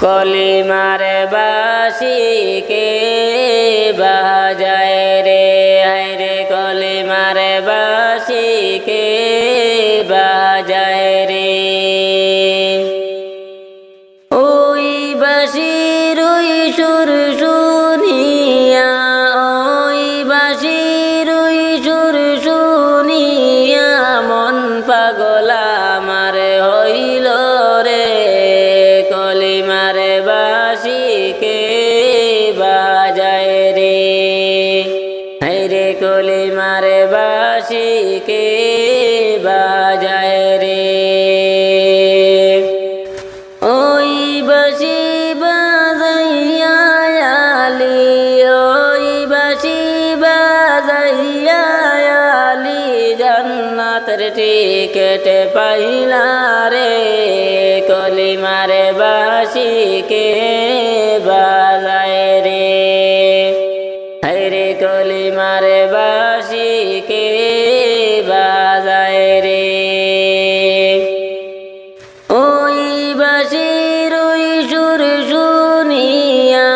কলিমার বাঁশি কে বাজায় রে, হায় রে কলিমার বাঁশি কে বাজায় রে। ওই বাঁশির ওই সুর শুনিয়া, ওই বাঁশির ওই সুর শুনিয়া মন পাগল আমার হইল রে। কলিমার বাঁশি কে বাজায় রে, হায় রে কলিমার বাঁশি কে বাজায় রে। ওই বাঁশি বাজাইয়া আলি, ওই বাঁশি বাজাইয়া আলি জান্নাতের টিকেট পাইলা রে। কলিমার বাঁশি কে বাজায় রে, হায় রে কলিমার বাঁশি কে বাজায় রে। ওই বাঁশির ওই সুর শুনিয়া,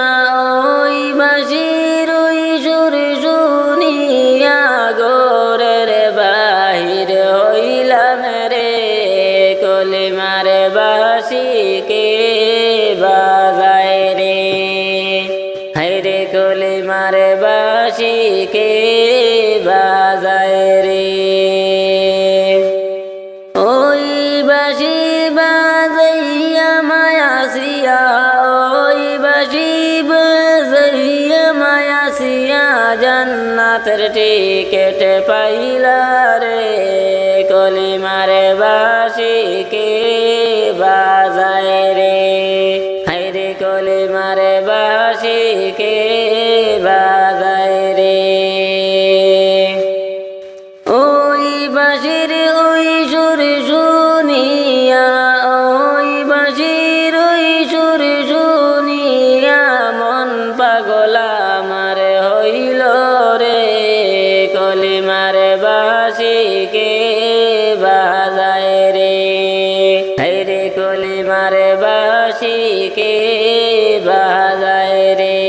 ওই বাঁশির ওই সুর শুনিয়া গোরের বাহির হইলাম রে। কলিমার বাঁশি কে বাজায় রে, হায় রে কলিমার বাঁশি কে বাজায় রে। ওই বাঁশি বাজাইয়া মায়াসিয়া, ওই বাঁশি বাজাইয়া মায়াসিয়া জান্নাতের টিকেট পাইলা রে। কলিমার বাঁশি কে বাজায় রে, হায় রে কলিমার বাঁশি কে বাজায় রে। ওই বাঁশির ওই সুর শুনিয়া, ওই বাঁশির ওই সুর শুনিয়া মন পাগল আমার হইল রে। কলিমার বাঁশি কে বাজায় রে, হায় রে কলিমার বাঁশি কে বাজায় রে।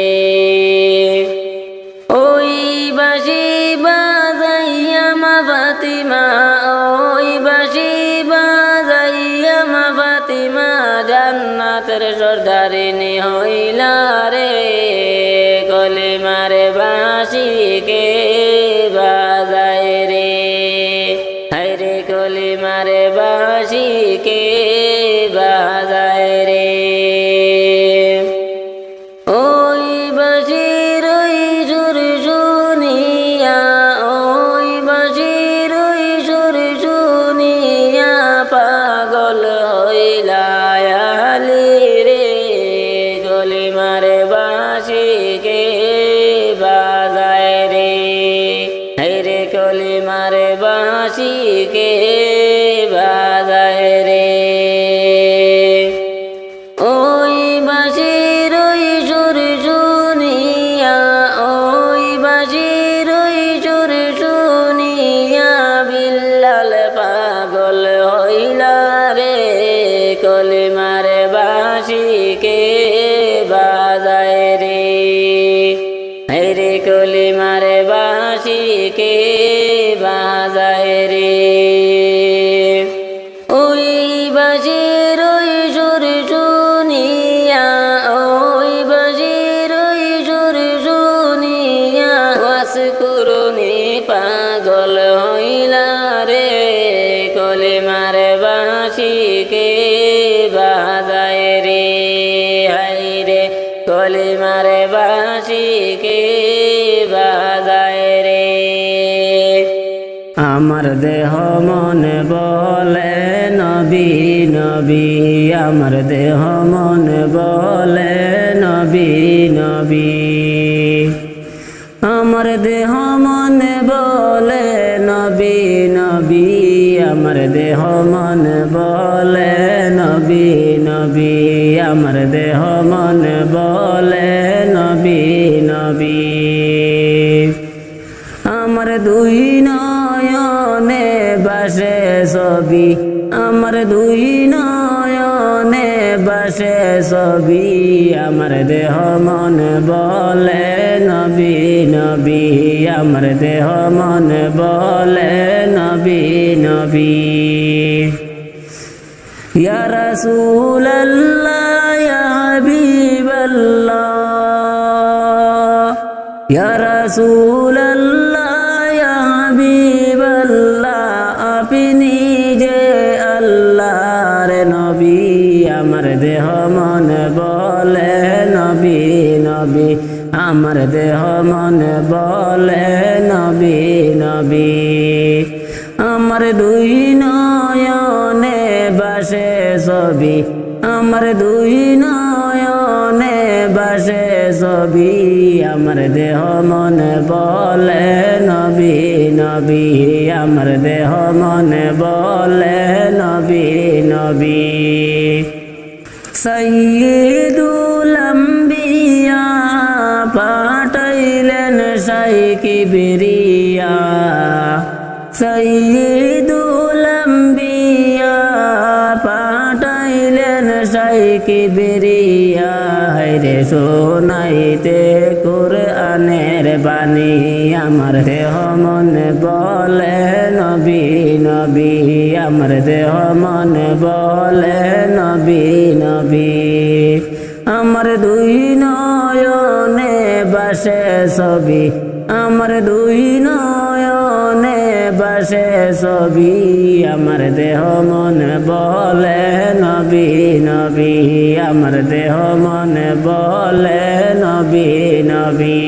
ওই বাঁশি বাজাইয়া মা ফাতিমা, ওই বাঁশি বাজাইয়া মা ফাতিমা জান্নাতের সর্দারিনী হইলা রে। কলিমার বাঁশি কে বাজায় রে, হায় রে কলিমার বাঁশি কে বাজায় রে। ওই বাঁশির ওই সুর শুনিয়া, ওই বাঁশির ওই সুর শুনিয়া পাগল হইলা আলি রে। কলিমার বাঁশি কে বাজায় রে, হায় রে কলিমার বাঁশি কে বাজায় রে। ওই বাঁশির ওই সুর শুনিয়া, ওই বাঁশির ওই সুর শুনিয়া বিল্লাল পাগল হইলা রে। কলিমার বাঁশি কে বাজায় রে, হায় রে কলিমার বাঁশি কে বাজায় রে। ওই বাঁশির ওই সুর শুনিয়া, ওই বাঁশির ওই সুর শুনিয়া ওয়াসকুরুনি পাগল হইলা রে। কলিমার বাঁশি কে বাজায় রে, হায় রে কলিমার বাঁশি কে বাজায় রে। আমার দেহ মনে বলে নবী নবী, আমার দেহ মনে বলে নবী নবী, আমার দেহ মনে বলে নবী নবী, আমার দেহ মনে বলে নবী নবী, আমার দেহ মনে বলে নবী নবী। আমার দুই নয়নে বাসে ছবি, আমার দুই নয়নে বাসে ছবি আমার দেহ মন বলে নবী নবী আমার দেহ মন বলে নবী নবী ইয়া রাসূলুল্লাহ ইয়া হাবিবাল্লাহ ইয়া রাসূলুল্লাহ ইয়া হাবিবাল্লাহ আপনি যে আল্লাহর নবী আমার দেহ মন বলে নবী নবী আমার দেহ মন বলে নবী নবী আমার দুই নয়নে বাসে ছবি আমার দুই নয়নে বাসে ছবি আমার দেহ মন বলে নবী নবী আমার দেহ মন বলে নবী নবী সাইয়্যিদুল আম্বিয়া পাঠাইলেন শাই কিবরিয়া সাইয়্যিদুল আম্বিয়া পাঠাইলেন শাই কিবরিয়া রে শোনাইতে কুরআনের বাণী আমার দেহ মন বলে নবী নবী আমার দেহ মন বলে নবী নবী আমার দুই নয়নে বাসে ছবি আমার দুই নয়নে বাসে ছবি আমার দেহ মন বলে নবী নবী আমার দেহ মন বলে নবী নবী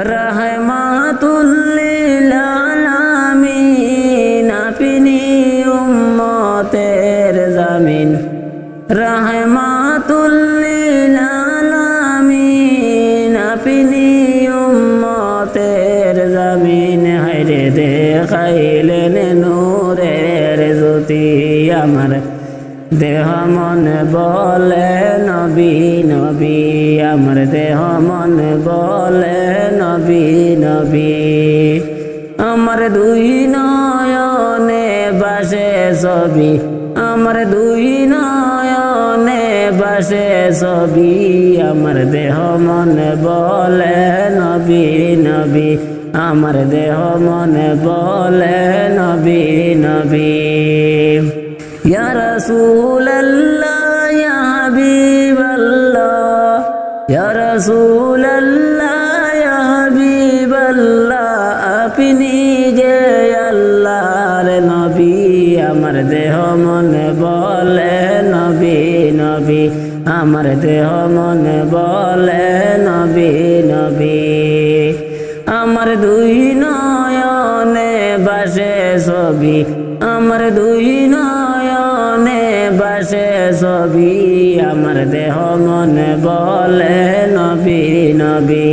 রাহমাতুল লিল আলামিন আপনি উম্মতের জামিন রাহমাতুল লিল আলামিন আপনি উম্মতের জামিন হায়রে দেখাইলেন নূরের জ্যোতি আমার দেহ মন বলে নবী নবী আমার দেহ মন বলে নবী নবী আমার দুই নয়নে বাসে ছবি আমার দুই নয়নে বাসে ছবি আমার দেহ মন বলে নবী নবী আমার দেহ মন বলে নবী নবী ইয়া রাসূলুল্লাহ ইয়া হাবিবাল্লাহ ইয়া রাসূলুল্লাহ ইয়া হাবিবাল্লাহ আপনি যে আল্লাহর নবী আমার দেহ মন বলে নবী নবী আমার দেহ মন বলে নবী নবী আমার দুই নয়নে বাসে ছবি আমার দুই নয়নে বাসে ছবি আমার দেহ মন বলে নবী নবী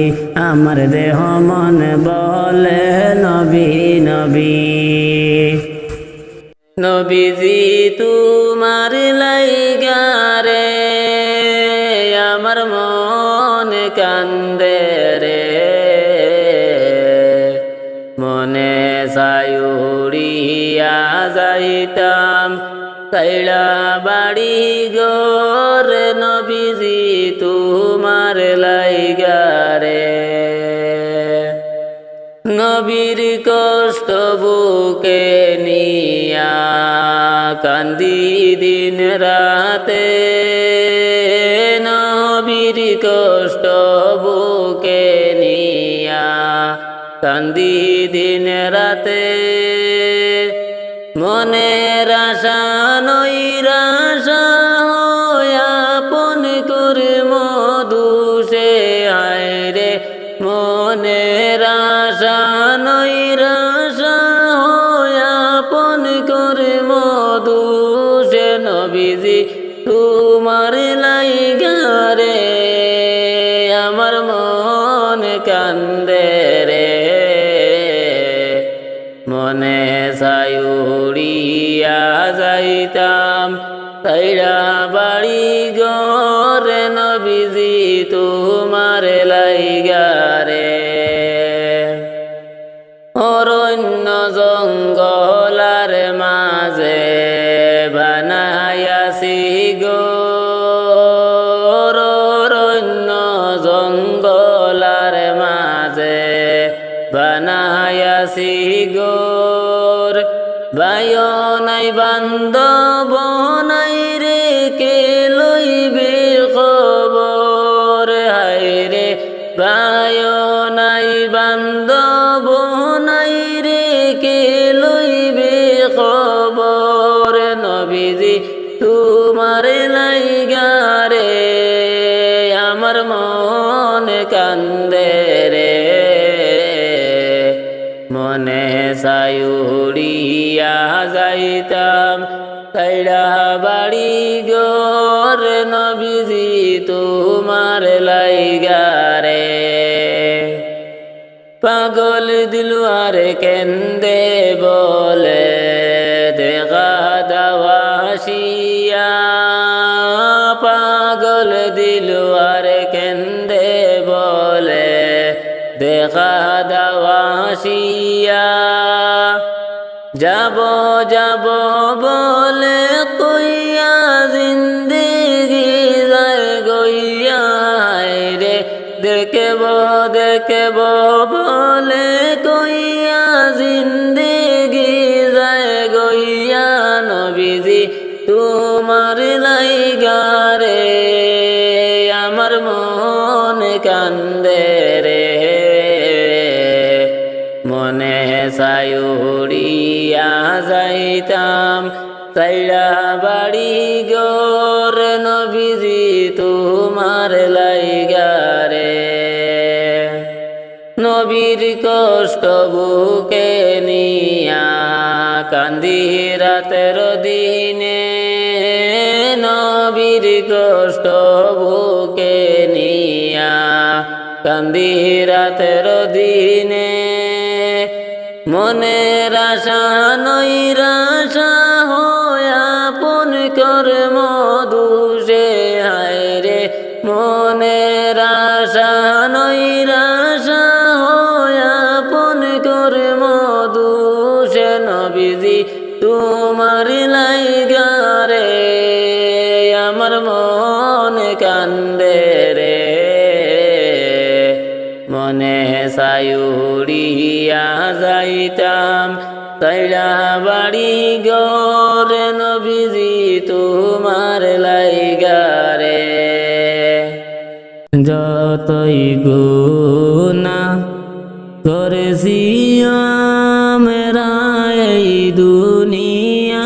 আমার দেহ মন বলে নবী নবী নবীজি তোমার লাইগা রে আমার মন কান্দে রে মনে সায়ুড়িয়া যাইতাম কাইলা বাড়ি গোর নবীজি তোমার লাইগা রে নবীর কষ্ট বুকে নিয়া কান্দি দিন রাতে নবীর কষ্ট বুকে নিয়া কান্দি দিন রাতে মনের আশা নৈরাশা আপন করে মধু সে আয় রে মনের আশা নৈরাশা আপন করে মধু সে নবীজি তোমার লাইগা রে আমার মন কান্দে রে মনে সায়ুড়িয়া যাইতাম তাইরা বাড়ি গরে নবীজি তোমার লাইগা রে অরণ্য জঙ্গলার মাঝে বানায়াছি গো আসি গোর বায়ো নাই বান্ধব নাই রে কে লইবে খবর হায় রে বায়ো নাই বান্ধব নাই রে কে লইবে খবর নবীজি তোমার লাইগা রে আমার মন কান্দে রে মনে সায়ুড়িয়া যাইতাম তাইরা বাড়ি গোর নবীজি তোমার লাইগা রে পাগল দিলওয়ার কেন্দে বলে দেখা দাওয়াশিয়া পাগল দিলওয়ার কেন্দে বলে দেখা দাওয়াশিয়া যাব যাব বলে কইয়া জিন্দেগি যায় গইয়া রে দেখব দেখব বলে কইয়া জিন্দেগি যায় গইয়া নবীজি তোমার লাইগা রে আমার মন কান্দে রে মনে সায়ুড়িয়া যাইতাম তাইরা বাড়ি গোর নবীজি তোমার লাইগা রে নবীর কষ্ট বুকে নিয়া কান্দি রাতের দিনে নবীর কষ্ট বুকে নিয়া কান্দি রাতের দিনে মনের আশা নৈরাশা হয়া পুন কর মধুষে হায় রে মনের আশা নৈরাশা হয়া পুন কর মধুষে নবীজি তোমার লাইগা রে আমার মন কান্দে রে মনে সায়ুড়িয়া যাইতাম তাইরা বাড়ি গোর নবীজি তোমার লাইগা রে যতই গুনাহ করেছি আমরা এই দুনিয়ায়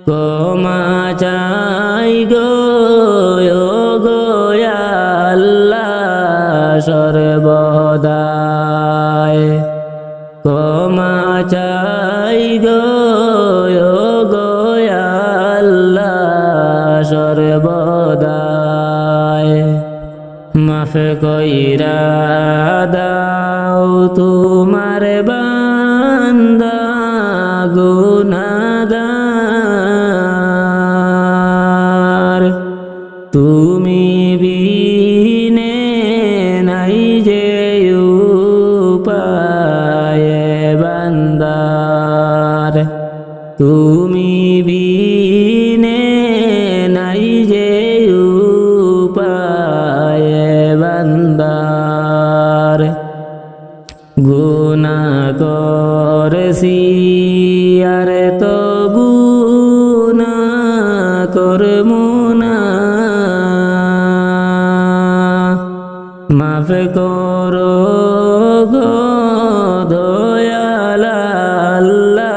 ক্ষমা চাই গো সর্বদাই ক্ষমা চাই গো আল্লাহ সর্বদাই মাফ কইরা দাও তোমার বান্দা গুনাহগার তুমি বিনে নাই যে উপায় বান্দার তুমি বিনে নাই যে উপায় বান্দার গুনাহ করেছি আর তো গুনাহ করমু না মাফ করো গো দয়াল আল্লাহ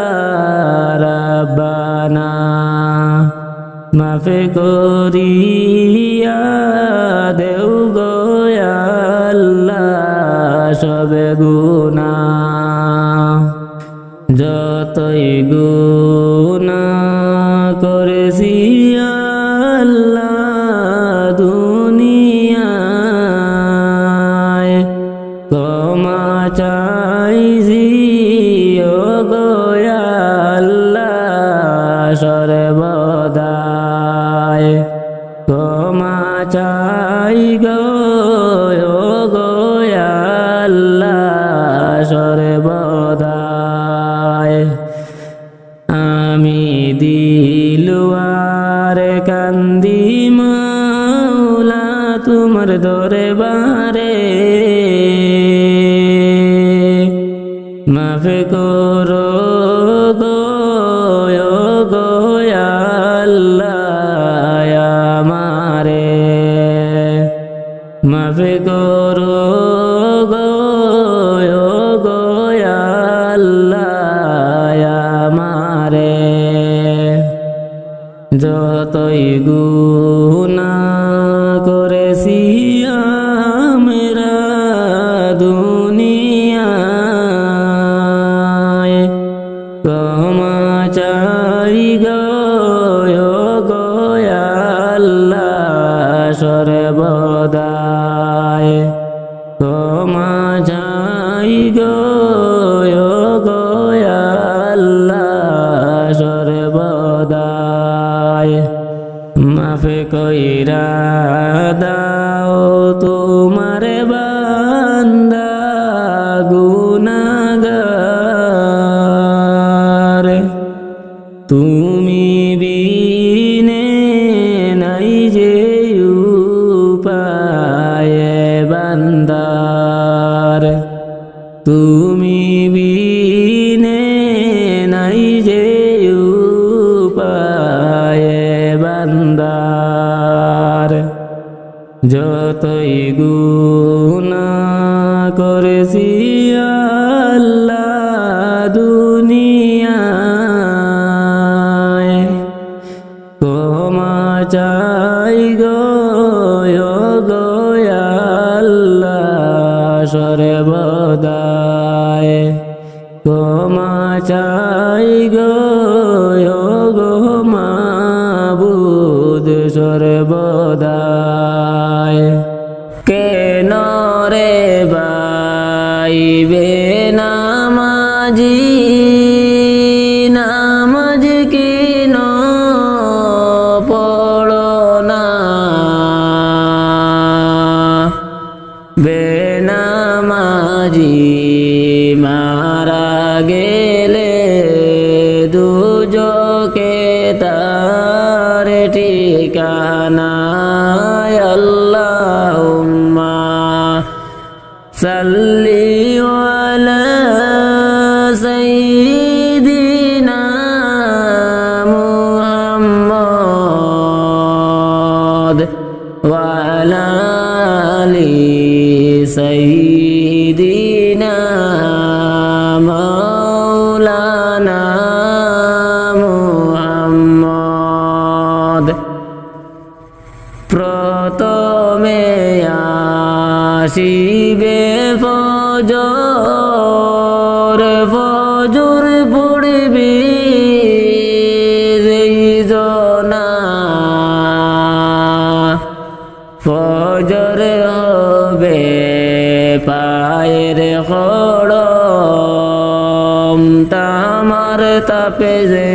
রাব্বানা মাফ করিয়া দেও গো আল্লাহ সব গুনাহ যতই গুনাহ করেছি আল্লাহ দুনিয়ায় ক্ষমা চাইছি ও গো আল্লাহ সর্বদাই ক্ষমা চাই গো আল্লাহ সর্বদাই আমি দিলওয়ার কান্দি মাওলা তোমার দরবারে মাফ করো গো গো আল্লাহ আমারে মাফ করো গো গো আল্লাহ আমারে যতই গুনাহ করেছি আমরা দুনিয়ায় ক্ষমা চাই গো গো আল্লাহ সর্বদাই ক্ষমা চাই গো গো আল্লাহ সর্বদাই মাফ কইরা দাও তোমার বান্দা গুনাহগার তুমি বিনে নাই যে উপায় বান্দার তুমি বিনে নাই যে উপায় বান্দার যতই গুনাহ করেছি আল্লাহ দুনিয়ায় ক্ষমা চাই গো গো আল্লাহ সর্বদাই ক্ষমা চাই গো গো মাবুদ সর্বদাই কেন রে বাইবে নামাজি নামাজ কেন পড়ো না বেনামাজি মারা গেলে দুজকে তার ঠিকানা আল্লাহুম্মা সাল্লি আলা সাইয়্যিদিনা মুহাম্মদ ওয়া আলা আলি সাইয়্যিদিনা মাওলানা মুহাম্মদ প্রথমে আসিবে ফজর ফজর পড়বে যেই জনা ফজর হবে পায়ের খড়ম তামার তাপে যে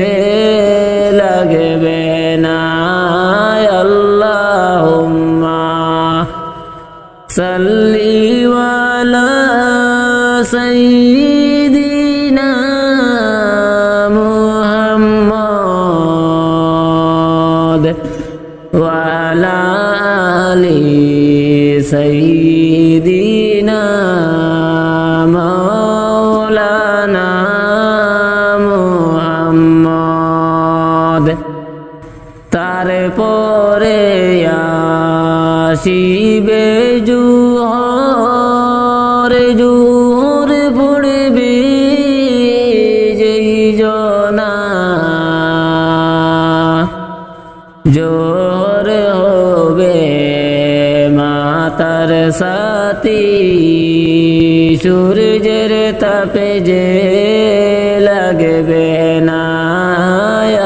লাগবে না আল্লাহুম্মা সাল্লি আলা সাইয়্যিদিনা মুহাম্মদ ওয়া আলা আলি সাইয়্যিদিনা মাওলানা মুহাম্মদ তারপরে আসিবে জোহর জোহর পড়বে যেই জনা জোহর হবে মাতার সাথী সূর্যের তাপে যে লাগবে না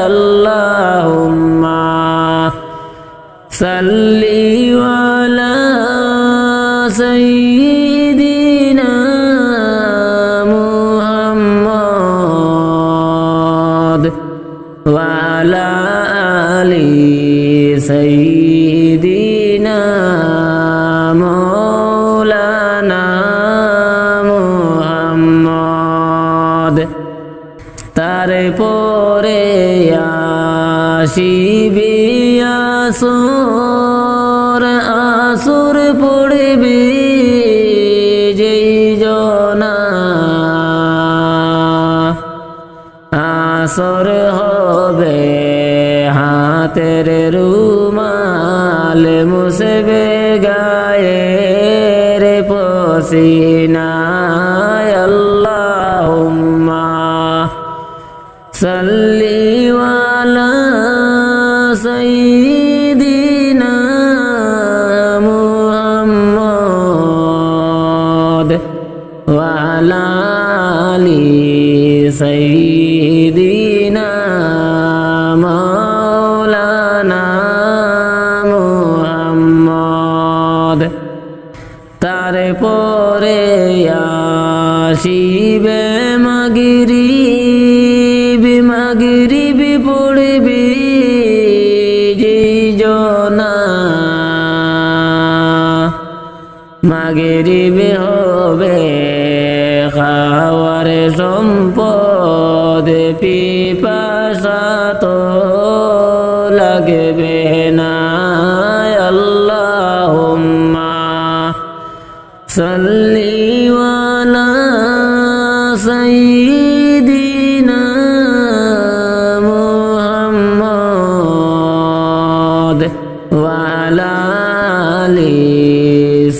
আল্লাহুম্মা সাল্লি আলা সাইয়্যিদিনা মুহাম্মদ ওয়া আলা আলি সাইয়্যিদিনা মাওলানা মুহাম্মদ তারপরে আসিবে আসর আসর পড়বে যেই জনা আসর হবে হাতের রুমাল মুসবে গায়ের পসিনায় আল্লাহুম্মা সাল্লি আলা সাইয়্যিদিনা মুহাম্মদ ওয়া আলা আলি সাইয়্যিদিনা মাওলানা মুহাম্মদ তারপরে আসিবে মাগরিব পড়বে যেজনা মাগরিব হবে খাওয়ার সম্পদ পিপাসা তো লাগবে না আল্লাহুম্মা সাল্লি আলা সাইয়্যিদিনা মুহাম্মদ ওয়া আলা আলি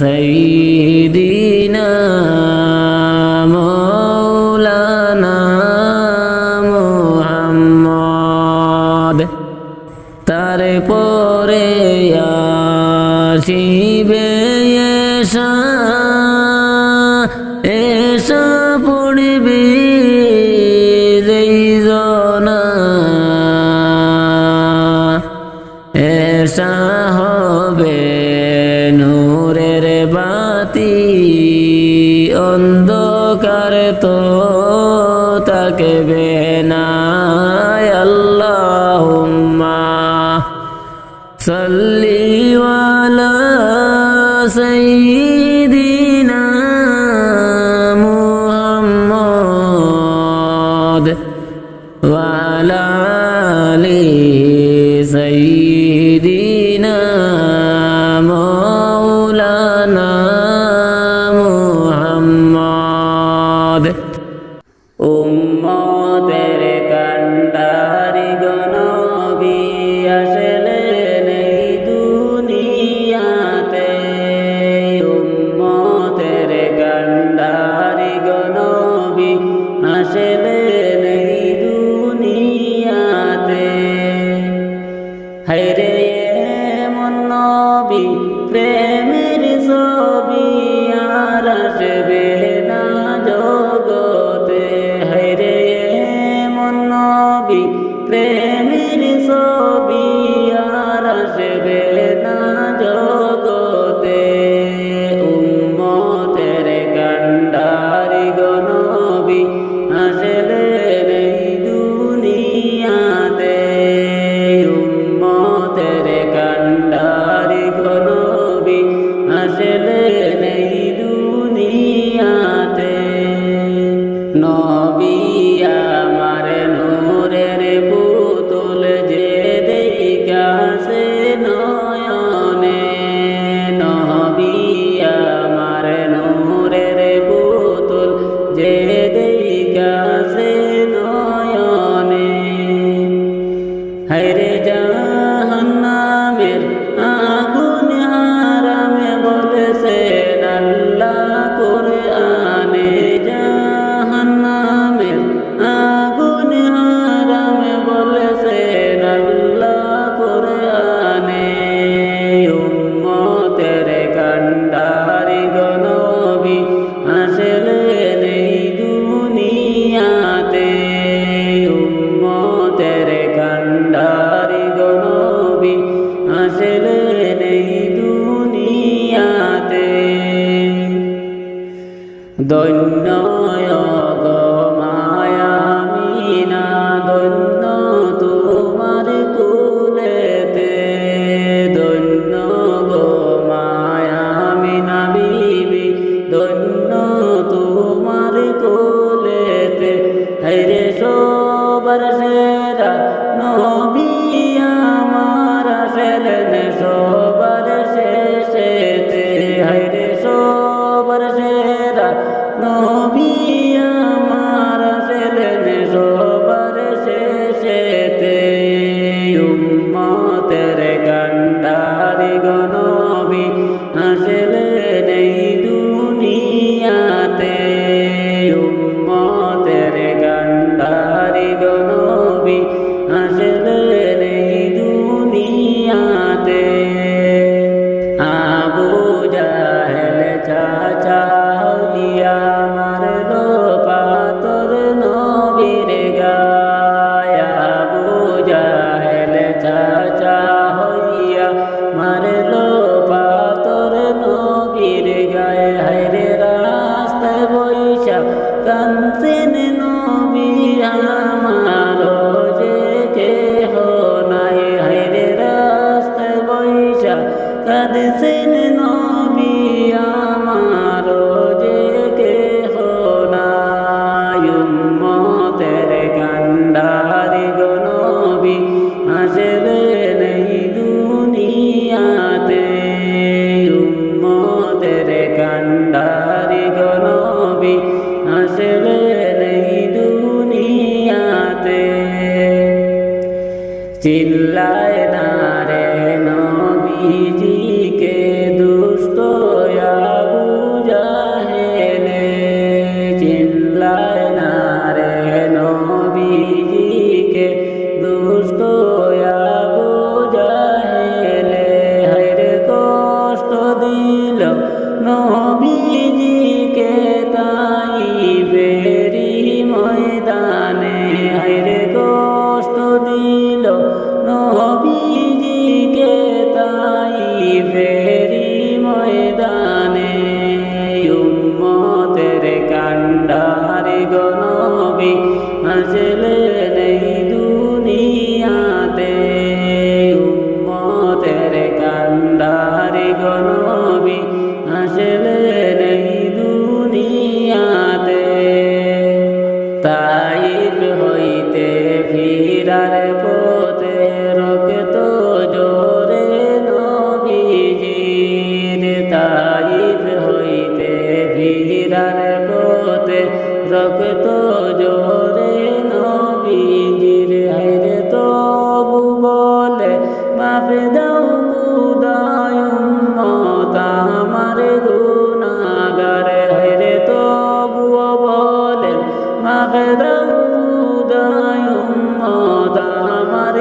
সাইয়্যিদিনা মাওলানা মুহাম্মদ তারপরে আসিবে এসা পড়বে যেজনা এসা হবে নূরের বাতি অন্ধকার তো থাকবে না আল্লাহুম্মা সাল্লি আলা সাইয়্যিদিনা মুহাম্মদ ওয়া আলা আলি সাইয়্যিদিনা মাওলানা মুহাম্মদ উম্মতের কান্ডারি গনবী আসলেন এই দুনিয়াতে উম্মতের কান্ডারি গনবী আসলেন এই দুনিয়াতে হায়রে এমন নবী প্রেমের ছবি আর আসবে না জগতে হায়রে এমন নবী প্রেমের ছবি আর আসবে না জগতে উম্মতের কান্ডারি গনবী আসলেন এই দুনিয়াতে উম্মতের কান্ডারি গনবী আসলেন এই দুনিয়াতে নবী আমার নূরের পুতুল যে দেখাছে নয়নে নবী আমার নূরের পুতুল যে দেখাছে নয়নে হায়রে জাহান্নামের আগুন হারামে বলেছেন আল্লাহ কুরআনে জাহান্নামের আগুন হারামে বলেছেন আল্লাহ কুরআনে উম্মতের কান্ডারি গনবী আসলেন এই দুনিয়াতে উম্মতের কান্ডারি গনবী আসলেন এই দুনিয়াতে ধন্য গো মায়ামিনা ধন্য তোমার কুলেতে ধন্য গো মায়ামিনা বিবি ধন্য তোমার কুলেতে হায়রে সবার সেরা নবী আমার আসলেন সবার শেষেতে হায়রে সবার সেরা নবী আমার আসলেন সবার শেষেতে কাঁদছেন নবী আমার যে কেহ নাই উম্মতের কান্ডারি গো নবী আসলে নেই দুনিয়াতে উম্মতের কান্ডারি গো নবী আসলে নেই দুনিয়াতে চিল্লায় না রে নবীজিকে দুষ্ট আবু জাহেলে চিল্লায় না রে নবীজিকে দুষ্ট আবু জাহেলে হায়রে কষ্ট দিল নবীজিকে তাইফেরি ময়দানে হায়রে কষ্ট দিল নবীজিকে তাইফেরি ময়দানে উম্মতের কান্ডারি গো নবী আসলে নেই দুনিয়াতে উম্মতের কান্ডারি গো নবী আসলে নেই দুনিয়াতে তাইফ হইতে ফিরার পথে রক্ত জোরে নবীজির তাইফ হইতে ফিরার পথে রক্ত জোরে নবীজির হায়রে তবু বলে মাফ দাও খুদায় উম্মত আমার গুনাহগার হায়রে তবুও বলে মাফ দাও খুদায় উম্মত আমার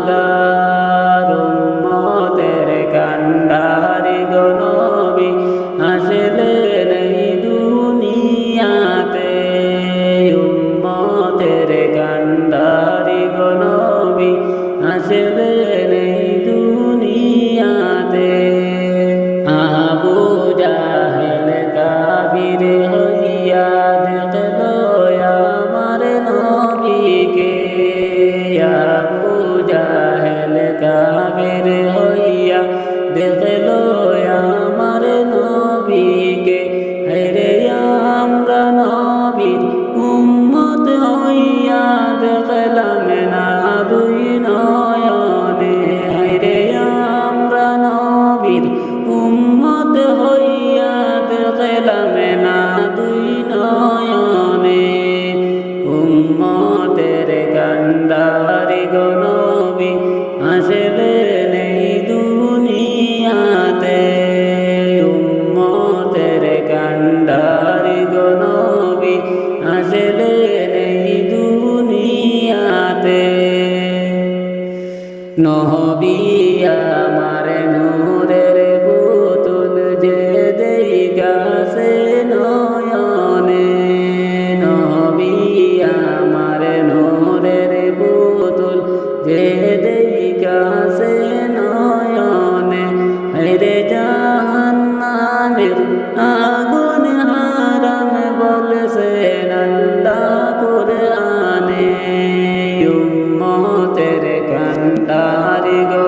গুনাহগার উম্মতের কান্ডারি গো নবী আসলে নেই দুনিয়াতে উম্মতের কান্ডারি গো নবী আসলে নেই দুনিয়াতে আবু জাহেল কাফির হইয়া দেখলো আমার নবীকে আবু জাহেল কাফির হইয়া দেখলো আমার নবীকে হায়রে আমরা নবীর উম্মত হইয়া দেখলাম না দুই নয়নে হায়রে আমরা নবীর উম্মত হইয়া দেখলাম না দুই নয়নে উম্মতের কান্ডারি গো নবী আসলে নেই দুনিয়াতে উম্মতের কান্ডারি গো নবী আসলে নেই দুনিয়াতে নবী আমার নূরের পুতুল যে দেই গাছে নয়নে নবী আমার নূরের পুতুল যে দেই গাছে নয়নে হায়রে জাহান্নামের আগুন হারাম বলছেন আল্লাহ কুরআনে উম্মতের কান্ডারি গো